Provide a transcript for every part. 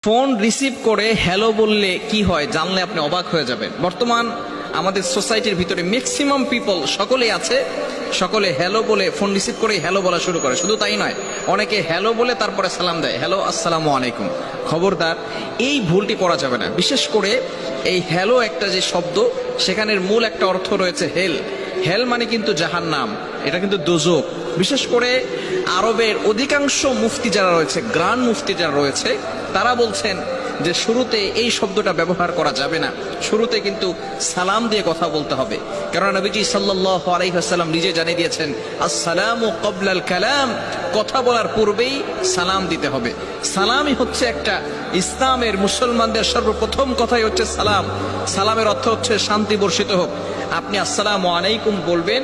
Phone receive করে hello বললে কি হয় জানলে আপনি অবাক হয়ে যাবেন। বর্তমান আমাদের সোসাইটির ভিতরে ম্যাক্সিমাম পিপল সকলেই আছে, সকলে হ্যালো বলে ফোন রিসিভ করে হ্যালো বলা শুরু করে। শুধু তাই নয়, অনেকে হ্যালো বলে তারপরে সালাম দেয়, হ্যালো আসসালামু আলাইকুম। খবরদার, এই ভুলটি করা যাবে না। বিশেষ করে এই হ্যালো একটা যে শব্দ, সেখানের মূল একটা অর্থ রয়েছে হেল। হেল মানে কিন্তু জাহান্নাম, এটা কিন্তু দোজক। বিশেষ করে আরবের অধিকাংশ মুফতি যারা রয়েছে, গ্রান্ড মুফতি যারা রয়েছে, তারা বলছেন যে শুরুতে এই শব্দটা ব্যবহার করা যাবে না, শুরুতে কিন্তু সালাম দিয়ে কথা বলতে হবে। কারণ নবীজি সাল্লাল্লাহু আলাইহি ওয়াসাল্লাম নিজে জানিয়ে দিয়েছেন, আসসালামু ক্বাবলাল কালাম, কথা বলার পূর্বেই সালাম দিতে হবে। সালামই হচ্ছে একটা ইসলামের, মুসলমানদের সর্বপ্রথম কথাই হচ্ছে সালাম। সালামের অর্থ হচ্ছে শান্তি বর্ষিত হোক। আপনি আসসালামু আলাইকুম বলবেন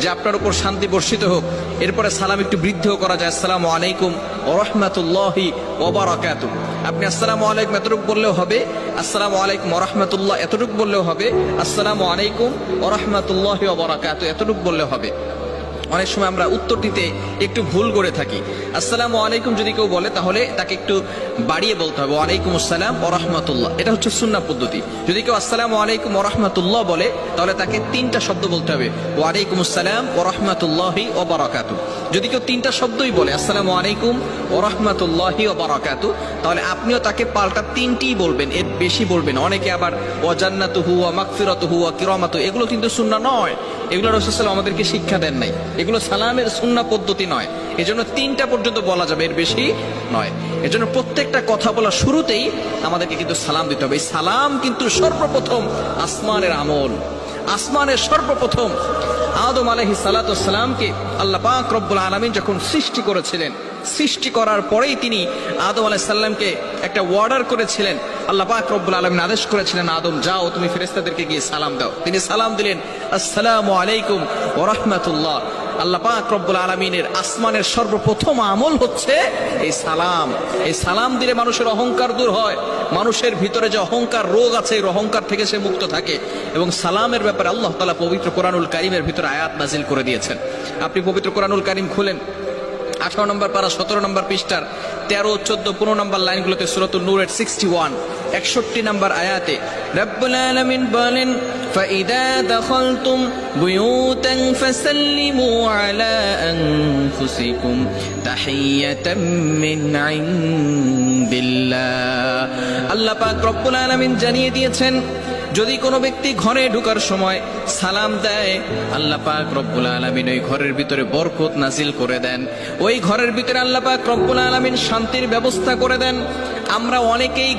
যে আপনার উপর শান্তি বর্ষিত হোক। এরপরে সালাম একটু বৃদ্ধিও করা যায়, আসসালামু আলাইকুম ওয়া রাহমাতুল্লাহি ওয়া বারাকাতুহু। আপনি আসসালামু আলাইকুম এতটুকু বললেও হবে, আসসালামু আলাইকুম ওয়া রাহমাতুল্লাহ এতটুকু বললেও হবে, আসসালামু আলাইকুম ওয়া রাহমাতুল্লাহি ওয়া বারাকাতুহু এতটুকু বললেও হবে। অনেক সময় আমরা উত্তর দিতে একটু ভুল করে থাকি। আসসালামু আলাইকুম যদি কেউ বলে তাহলে তাকে একটু বাড়িয়ে বলতে হবে, ওয়ালাইকুম আসসালাম ওয়া রাহমাতুল্লাহ। এটা হচ্ছে সুন্নাহ পদ্ধতি। যদি কেউ আসসালামু আলাইকুম ওয়া রাহমাতুল্লাহ বলে তাহলে তাকে তিনটা শব্দ বলতে হবে, ওয়ালাইকুম আসসালাম ওয়া রাহমাতুল্লাহি ওয়া বারাকাতুহু। যদি কেউ তিনটা শব্দই বলে, আসসালামু আলাইকুম ওয়া রাহমাতুল্লাহি ওয়া বারাকাতুহু, তাহলে আপনিও তাকে পাল্টা তিনটিই বলবেন, এর বেশি বলবেন। অনেকে আবার ওয়া জান্নাতুহু ওয়া মাগফিরাতুহু ওয়া কিরামাতুহু, এগুলো কিন্তু সুন্নাহ নয়, এগুলো রাসূল সাল্লাল্লাহু আলাইহি ওয়াসাল্লাম আমাদেরকে শিক্ষা দেন নাই, এগুলো সালামের সুন্নাহ পদ্ধতি নয়। এজন্য তিনটা পর্যন্ত বলা যাবে, এর বেশি নয়। এজন্য প্রত্যেকটা কথা বলা শুরুতেই আমাদেরকে কিন্তু সালাম দিতে হবে। এই সালাম কিন্তু সর্বপ্রথম আসমানের আমল। আসমানের সর্বপ্রথম আদম আলাইহিস সালাতু ওয়াস সালামকে আল্লাহ পাক রব্বুল আলামিন যখন সৃষ্টি করেছিলেন, সৃষ্টি করার পরেই তিনি আদম আলাইহিস সালামকে একটা অর্ডার করেছিলেন। আল্লাহ পাক রব্বুল আলামিন আদেশ করেছিলেন, আদম যাও তুমি ফেরেশতাদেরকে গিয়ে সালাম দাও। তিনি সালাম দিলেন, আসসালামু আলাইকুম ওয়া রাহমাতুল্লাহ। আল্লাহ পাক রব্বুল আলামিনের আসমানের সর্বপ্রথম আমল হচ্ছে এই সালাম। এই সালাম দিলে মানুষের অহংকার দূর হয়, মানুষের ভিতরে যে অহংকার রোগ আছে, এই অহংকার থেকে সে মুক্ত থাকে। এবং সালামের ব্যাপারে আল্লাহ তাআলা পবিত্র কোরআনুল কারীমের ভিতরে আয়াত নাজিল করে দিয়েছেন। আপনি পবিত্র কোরআনুল কারীম খুলেন, 18 নম্বর পারা 17 নম্বর পৃষ্ঠার 13, 14, 15 নম্বর লাইনগুলোতে সূরাতুন নূরের 61, 61 নম্বর আয়াতে রব্বুল আলামিন বলেন, ফাইদা দাখালতুম বুয়ুতান ফাসাল্লিমু আলা আনফুসিকুম তাহিয়াতাম মিন ইনদিল্লাহ। আল্লাহ পাক রব্বুল আলামিন জানিয়ে দিয়েছেন, যদি কোনো ব্যক্তি ঘরে ঢোকার সময় সালাম দেয়, আল্লাহ পাক রব্বুল আলামিন ওই ঘরের ভিতরে বরকত নাজিল করে দেন, ওই ঘরের ভিতরে আল্লাহ পাক রব্বুল আলামিন শান্তির ব্যবস্থা করে দেন। আমরা অনেকেই